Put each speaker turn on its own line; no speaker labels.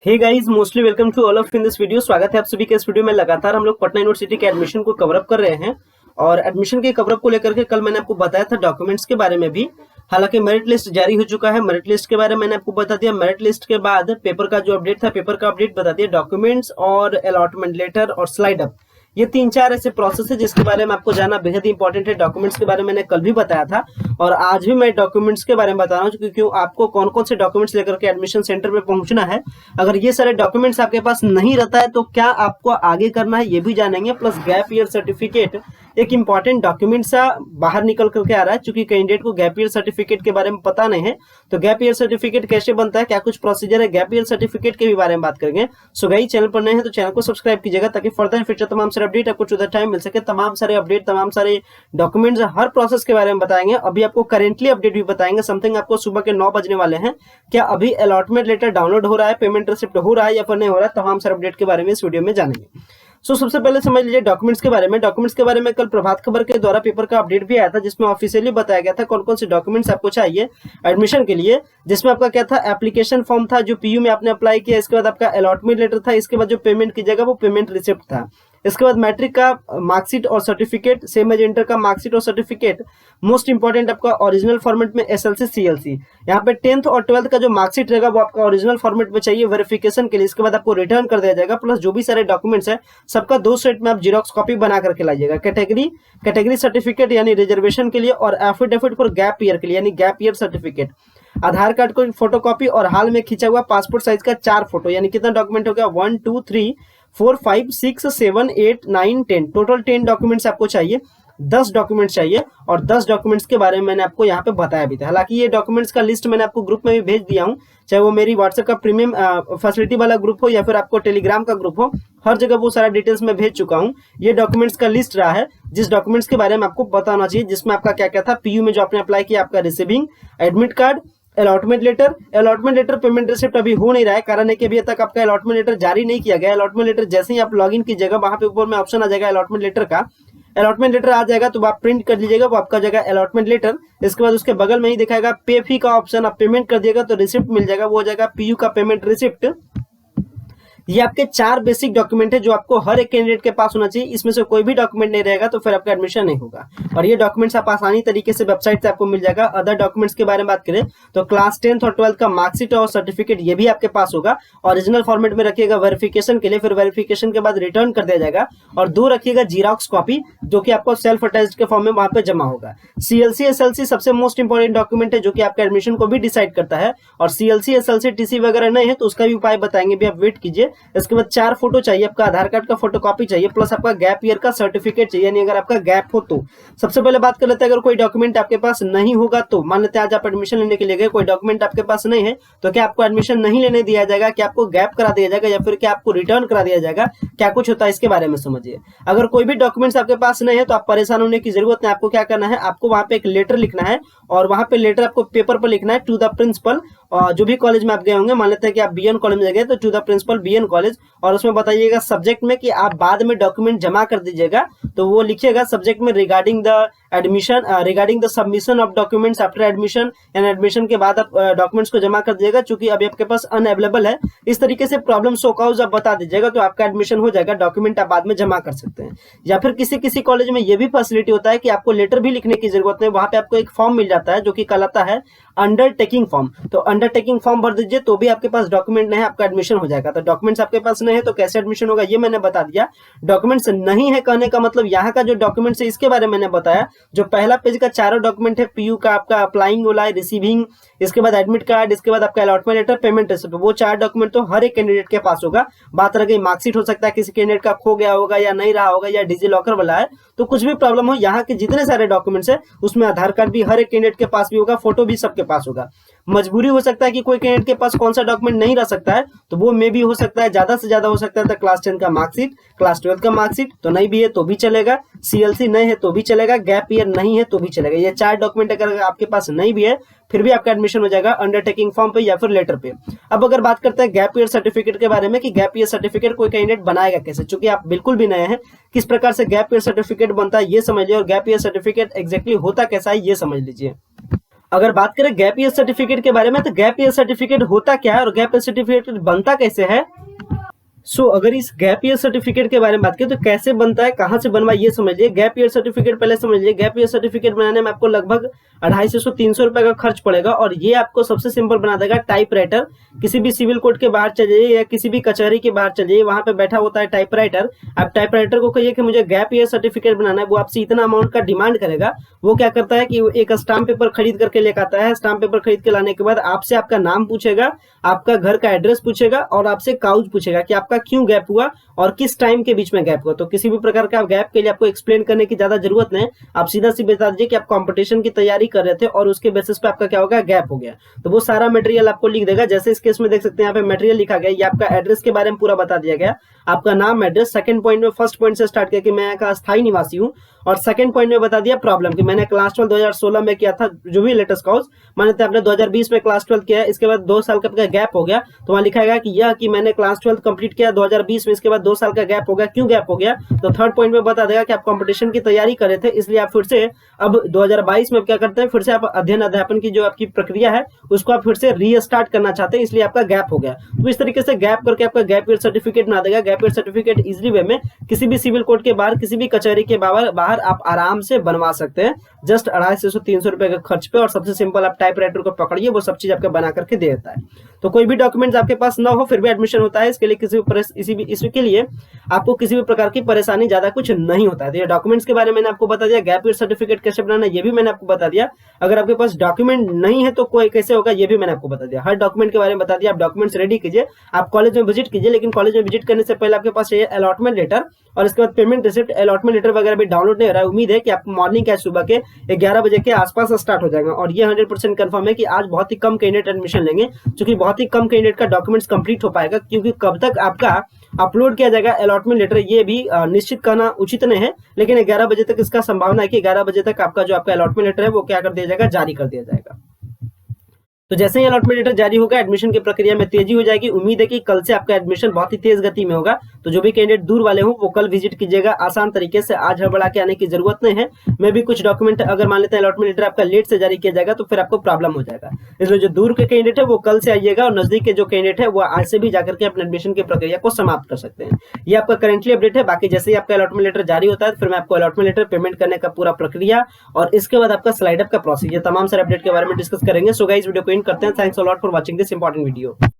Hey guys, mostly welcome to all of in this video. स्वागत है आप सभी के इस वीडियो में। लगातार हम लोग पटना यूनिवर्सिटी के एडमिशन को कवर अप कर रहे हैं और एडमिशन के कवर अप को लेकर के कल मैंने आपको बताया था डॉक्यूमेंट्स के बारे में भी। हालांकि मेरिट लिस्ट जारी हो चुका है। मेरिट लिस्ट के बारे में मैंने आपको बता दिया। मेरिट लिस्ट के बाद पेपर का जो अपडेट था, पेपर का अपडेट बता दिया। डॉक्यूमेंट्स और अलॉटमेंट लेटर और स्लाइड अप, ये 3-4 ऐसे प्रोसेस है जिसके बारे में आपको जानना बेहद ही इंपॉर्टेंट है। डॉक्यूमेंट्स के बारे में मैंने कल भी बताया था और आज भी मैं डॉक्यूमेंट्स के बारे में बता रहा हूँ, क्योंकि आपको कौन कौन से डॉक्यूमेंट्स लेकर के एडमिशन सेंटर पे पहुंचना है। अगर ये सारे डॉक्यूमेंट्स आपके पास नहीं रहता है तो क्या आपको आगे करना है ये भी जानेंगे। प्लस गैप ईयर सर्टिफिकेट एक इंपॉर्टेंट डॉक्यूमेंट सा बाहर निकल करके आ रहा है, क्योंकि कैंडिडेट को गैप ईयर सर्टिफिकेट के बारे में पता नहीं है। तो गैप ईयर सर्टिफिकेट कैसे बनता है, क्या कुछ प्रोसीजर है, गैप ईयर सर्टिफिकेट के भी बारे में बात करेंगे। सो गाइस, चैनल पर नए हैं तो चैनल को सब्सक्राइब कीजिएगा ताकि फर्दर फ्यूचर तमाम सारे अपडेट आपको टू द टाइम मिल सके। तमाम सारे अपडेट, तमाम सारे डॉक्यूमेंट्स, हर प्रोसेस के बारे में बताएंगे। अभी आपको करेंटली अपडेट भी बताएंगे। समथिंग आपको सुबह के 9 बजने वाले हैं। क्या अभी अलॉटमेंट लेटर डाउनलोड हो रहा है, पेमेंट रिसिप्ट हो रहा है या फिर नहीं हो रहा है, तमाम सारे अपडेट के बारे में इस वीडियो में जानेंगे। सबसे पहले समझ लीजिए डॉक्यूमेंट्स के बारे में। डॉक्यूमेंट्स के बारे में कल प्रभात खबर के द्वारा पेपर का अपडेट भी आया था, जिसमें ऑफिशियली बताया गया था कौन कौन से डॉक्यूमेंट्स आपको चाहिए एडमिशन के लिए। जिसमें आपका क्या था, एप्लीकेशन फॉर्म था जो पीयू में आपने अप्लाई किया। इसके बाद आपका अलॉटमेंट लेटर था। इसके बाद जो पेमेंट कीजिएगा वो पेमेंट रिसिप्ट था। इसके बाद मैट्रिक का मार्कशीट और सर्टिफिकेट, सेम एज इंटर का मार्कशीट और सर्टिफिकेट। मोस्ट इंपॉर्टेंट आपका ओरिजिनल फॉर्मेट में एसएलसी सीएलसी। यहाँ पे 10th और 12th का जो मार्कशीट रहेगा वो आपका ओरिजिनल फॉर्मेट में चाहिए वेरिफिकेशन के लिए। इसके बाद आपको रिटर्न कर दिया जाएगा। प्लस जो भी सारे डॉक्यूमेंट्स है सबका 2 सेट में आप जीरोक्स कॉपी बना करके लाइएगा। कैटेगरी सर्टिफिकेट यानी रिजर्वेशन के लिए, और एफिडेविट फॉर गैप ईयर के लिए यानी गैप ईयर सर्टिफिकेट। आधार कार्ड को फोटोकॉपी और हाल में खींचा हुआ पासपोर्ट साइज का 4 फोटो। यानी कितना डॉक्यूमेंट हो गया, 1 2 3 4 5 6 7 8 9 10, टोटल 10 डॉक्यूमेंट्स आपको चाहिए। 10 डॉक्यूमेंट्स चाहिए और 10 डॉक्यूमेंट्स के बारे में मैंने आपको यहाँ पे बताया भी था। हालांकि ये डॉक्यूमेंट्स का लिस्ट मैंने आपको ग्रुप में भी भेज दिया हूँ, चाहे वो मेरी व्हाट्सएप का प्रीमियम फैसिलिटी वाला ग्रुप हो या फिर आपको टेलीग्राम का ग्रुप हो, हर जगह वो सारा डिटेल्स में भेज चुका हूँ। ये डॉक्यूमेंट्स का लिस्ट रहा है जिस डॉक्यूमेंट्स के बारे में आपको बताना चाहिए, जिसमें आपका क्या क्या था। पीयू में जो आपने अप्लाई किया, आपका receiving admit card, allotment letter, payment receipt अभी हो नहीं रहा है। कारण है कि अभी तक आपका अलॉटमेंट लेटर जारी नहीं किया गया। अलॉटमेंट लेटर जैसे ही आप लॉगिन कीजिएगा, वहां पे ऊपर में ऑप्शन आ जाएगा अलॉटमेंट लेटर का। अलॉटमेंट लेटर आ जाएगा तो आप प्रिंट कर लीजिएगा, वो आपका जाएगा अलॉटमेंट लेटर। इसके बाद उसके बगल में ही दिखाएगा पे फी का ऑप्शन, आप पेमेंट कर दिएगा तो रिसिप्ट मिल जाएगा, वो हो जाएगा पीयू का पेमेंट रिसिप्ट। ये आपके 4 बेसिक डॉक्यूमेंट है जो आपको हर एक कैंडिडेट के पास होना चाहिए। इसमें से कोई भी डॉक्यूमेंट नहीं रहेगा तो फिर आपका एडमिशन नहीं होगा। और ये डॉक्यूमेंट्स आप आसानी तरीके से वेबसाइट से आपको मिल जाएगा। अदर डॉक्यूमेंट्स के बारे में बात करें तो क्लास 10th और 12th का मार्कशीट और सर्टिफिकेट ये भी आपके पास होगा। ओरिजिनल फॉर्मेट में रखिएगा वेरिफिकेशन के लिए, फिर वेरिफिकेशन के बाद रिटर्न कर दिया जाएगा। और 2 रखिएगा जीरोक्स कॉपी, जो कि आपको सेल्फ अटैच्ड के फॉर्म में वहां पे जमा होगा। सीएलसी एसएलसी सबसे मोस्ट इंपॉर्टेंट डॉक्यूमेंट है जो कि आपके एडमिशन को भी डिसाइड करता है। और सीएलसी एसएलसी टीसी वगैरह नहीं है तो उसका भी उपाय बताएंगे, भी आप वेट कीजिए। इसके बाद 4 फोटो चाहिए, आपका आधार कार्ड का फोटोकॉपी चाहिए, प्लस आपका गैप ईयर का सर्टिफिकेट चाहिए, यानी अगर आपका गैप हो तो। सबसे पहले बात कर लेते हैं, अगर कोई डॉक्यूमेंट आपके पास नहीं होगा तो। मान लेते हैं आज आप एडमिशन लेने के लिए गए, कोई डॉक्यूमेंट आपके पास नहीं है तो क्या आपको एडमिशन नहीं लेने दिया जाएगा, क्या आपको गैप करा दिया जाएगा या फिर क्या आपको रिटर्न करा दिया जाएगा, क्या कुछ होता है इसके बारे में समझिए। अगर कोई भी डॉक्यूमेंट्स आपके पास नहीं है तो आप परेशान होने की जरूरत नहीं। आपको क्या करना है, आपको वहां पे एक लेटर लिखना है और वहां पे लेटर आपको पेपर पर लिखना है टू द प्रिंसिपल। जो भी कॉलेज में आप गए होंगे, मान लेते हैं कि आप बीएन कॉलेज में गए तो to the principal BN college, और उसमें बताइएगा सब्जेक्ट में कि आप बाद में डॉक्यूमेंट जमा कर दीजिएगा। तो वो लिखिएगा सब्जेक्ट में regarding the admission, regarding the submission of documents after admission, यानी एडमिशन के बाद आप डॉक्यूमेंट्स को जमा कर दीजिएगा, चूंकि अभी आपके पास अनअवेलेबल है। इस तरीके से प्रॉब्लम सो कॉज आप बता दीजिएगा तो आपका एडमिशन हो जाएगा। डॉक्यूमेंट आप बाद में जमा कर सकते हैं। या फिर किसी कॉलेज में ये भी फैसिलिटी होता है कि आपको लेटर भी लिखने की जरूरत नहीं, वहां पे आपको एक फॉर्म मिल जाता है जो कि कहलाता है अंडरटेकिंग फॉर्म। तो अंडरटेकिंग फॉर्म भर दीजिए, तो भी आपके पास डॉक्यूमेंट नहीं है, आपका एडमिशन हो जाएगा। तो डॉक्यूमेंट्स आपके पास नहीं है तो कैसे एडमिशन होगा ये मैंने बता दिया। डॉक्यूमेंट्स नहीं है कहने का मतलब यहाँ का जो डॉक्यूमेंट्स है इसके बारे में मैंने बताया। जो पहला पेज का 4 डॉक्यूमेंट है, पीयू का आपका अप्लाइंग वाला है, रिसीविंग, इसके बाद एडमिट कार्ड, इसके बाद आपका अलॉटमेंट लेटर, पेमेंट रिसिप्ट, वो 4 डॉक्यूमेंट तो हर एक कैंडिडेट के पास होगा। बात रह गई मार्कशीट, हो सकता है किसी कैंडिडेट का खो गया होगा या नहीं रहा होगा या डिजी लॉकर वाला है, तो कुछ भी प्रॉब्लम हो, यहाँ के जितने सारे डॉक्यूमेंट्स है उसमें आधार कार्ड भी हर एक कैंडिडेट के पास भी होगा, फोटो भी सबके पास होगा। मजबूरी हो सकता है कि कोई कैंडिडेट के पास कौन सा डॉक्यूमेंट नहीं रह सकता है, तो वो मे भी हो सकता है, ज्यादा से ज्यादा हो सकता है क्लास 10 का मार्कशीट, क्लास 12 का मार्कशीट, तो नहीं भी है तो भी चलेगा, सीएलसी नहीं है तो भी चलेगा, गैप ईयर नहीं है तो भी चलेगा। ये 4 डॉक्यूमेंट अगर आपके पास नहीं भी है फिर भी आपका एडमिशन हो जाएगा अंडरटेकिंग फॉर्म पे या फिर लेटर पे। अब अगर बात करते हैं गैप ईयर सर्टिफिकेट के बारे में कि गैप ईयर सर्टिफिकेट कोई कैंडिडेट बनाएगा कैसे, चूंकि आप बिल्कुल भी नए हैं, किस प्रकार से गैप ईयर सर्टिफिकेट बनता है ये समझ लीजिए, और गैप ईयर सर्टिफिकेट एग्जैक्टली होता कैसा है ये समझ लीजिए। अगर बात करें गैप ईयर सर्टिफिकेट के बारे में, तो गैप ईयर सर्टिफिकेट होता क्या है और गैप ईयर सर्टिफिकेट बनता कैसे है। अगर इस गैप ईयर सर्टिफिकेट के बारे में बात करें तो कैसे बनता है, कहाँ से बनवा, ये समझिए। गैप ईयर सर्टिफिकेट पहले समझिए। गैप ईयर सर्टिफिकेट बनाने में आपको लगभग 250 से 300 रुपए का खर्च पड़ेगा, और ये आपको सबसे सिंपल बना देगा टाइपराइटर। किसी भी सिविल कोर्ट के बाहर चले जाइए या किसी भी कचहरी के बाहर चले जाइए, वहां पे बैठा होता है टाइपराइटर। आप टाइपराइटर को कहिए कि मुझे गैप ईयर सर्टिफिकेट बनाना है, वो आपसे इतना अमाउंट का डिमांड करेगा। वो क्या करता है कि एक स्टाम्प पेपर खरीद करके लेकर आता है। स्टाम्प पेपर खरीद के लाने के बाद आपसे आपका नाम पूछेगा, आपका घर का एड्रेस पूछेगा और आपसे काउज पूछेगा कि आपका क्यों गैप हुआ और किस टाइम के बीच में गैप हुआ। तो किसी भी प्रकार का गैप के लिए आपको एक्सप्लेन करने की ज्यादा जरूरत नहीं, आप सीधा सीधा बता दीजिए कि आप कंपटीशन की तैयारी कर रहे थे और उसके बेसिस पे आपका क्या होगा, गैप हो गया। तो वो सारा मटेरियल आपको लिख देगा। जैसे इस केस में देख सकते हैं यहाँ पे मटेरियल लिखा गया, ये आपका एड्रेस के बारे में पूरा बता दिया गया, आपका नाम एड्रेस। सेकंड पॉइंट में फर्स्ट पॉइंट से स्टार्ट किया कि मैं यहाँ का स्थायी निवासी हूँ, और सेकंड पॉइंट में बता दिया प्रॉब्लम कि मैंने क्लास 12 2016 में किया था, जो भी लेटेस्ट काउज माने आपने 2020 में क्लास 12 किया है, इसके बाद 2 साल का गैप हो गया। तो वहां लिखा गया कि यह कि मैंने क्लास 12 कंप्लीट किया 2020 में, इसके बाद 2 साल का गैप हो गया, क्यों गैप हो गया। तो थर्ड पॉइंट में बता देगा कि आप कंपटीशन की तैयारी कर रहे थे, इसलिए आप फिर से अब 2022 में क्या करते हैं, फिर से आप अध्ययन अध्यापन की जो आपकी प्रक्रिया है उसको आप फिर से रीस्टार्ट करना चाहते हैं, इसलिए आपका गैप हो गया। तो इस तरीके से गैप करके आपका गैप ईयर सर्टिफिकेट बना देगा। गैप ईयर सर्टिफिकेट इजीली वे में किसी भी सिविल कोर्ट के बाहर, किसी भी कचहरी के बाहर आप आराम से बनवा सकते हैं, जस्ट 250 से 300 रुपए के खर्च पे। और सबसे सिंपल, आप टाइपराइटर को पकड़िए, वो सब चीज आपको बना करके दे देता है। तो कोई भी डॉक्यूमेंट्स आपके पास ना हो फिर भी एडमिशन होता है। इसके लिए इसके लिए आपको किसी भी प्रकार की परेशानी ज्यादा कुछ नहीं होता है। तो ये डॉक्यूमेंट्स के बारे में मैंने आपको बता दिया। गैप ईयर सर्टिफिकेट कैसे बनाना ये भी मैंने आपको बता दिया। अगर आपके पास डॉक्यूमेंट नहीं है तो कोई कैसे होगा ये भी मैंने आपको बता दिया। हर डॉक्यूमेंट के बारे में बता दिया। आप डॉक्यूमेंट्स रेडी कीजिए, आप कॉलेज में विजिट कीजिए, लेकिन कॉलेज में विजिट करने से पहले आपके पास चाहिए अलॉटमेंट लेटर और इसके बाद पेमेंट रिसिप्ट। अलॉटमेंट लेटर वगैरह भी डाउनलोड नहीं हो रहा है, उम्मीद है कि आप मॉर्निंग के सुबह के 11 बजे के आसपास स्टार्ट हो जाएगा। और ये 100% कंफर्म है कि आज बहुत ही कम कैंडिडेट एडमिशन लेंगे, क्योंकि बहुत ही कम कैंडिडेट का डॉक्यूमेंट्स कंप्लीट हो पाएगा, क्योंकि कब तक आपका अपलोड किया जाएगा अलॉटमेंट लेटर ये भी निश्चित करना उचित नहीं है। लेकिन 11 बजे तक इसका संभावना है कि 11 बजे तक आपका जो आपका अलॉटमेंट लेटर है वो क्या कर दिया जाएगा, जारी कर दिया जाएगा। तो जैसे ही अलॉटमेंट लेटर जारी होगा, एडमिशन की प्रक्रिया में तेजी हो जाएगी। उम्मीद है कि कल से आपका एडमिशन बहुत ही तेज गति में होगा। तो जो भी कैंडिडेट दूर वाले हो वो कल विजिट कीजिएगा आसान तरीके से, आज हड़बड़ा के आने की जरूरत नहीं है। मैं भी कुछ डॉक्यूमेंट अगर मान लेते हैं अलॉटमेंट लेटर आपका लेट से जारी किया जाएगा तो फिर आपको प्रॉब्लम हो जाएगा। इसलिए जो दूर के कैंडिडेट है वो कल से आइएगा, और नजदीक के जो कैंडिडेट है वो आज से भी जाकर के अपने एडमिशन की प्रक्रिया को समाप्त कर सकते हैं। ये आपका करेंटली अपडेट है। बाकी जैसे ही आपका अलॉटमेंट लेटर जारी होता है फिर मैं आपको अलॉटमेंट लेटर, पेमेंट करने का पूरा प्रक्रिया और इसके बाद आपका स्लाइड अप का प्रोसीजर, तमाम सारे अपडेट के बारे में डिस्कस करेंगे। सो गाइस वीडियो को एंड करते हैं। Thanks a lot for watching this important video.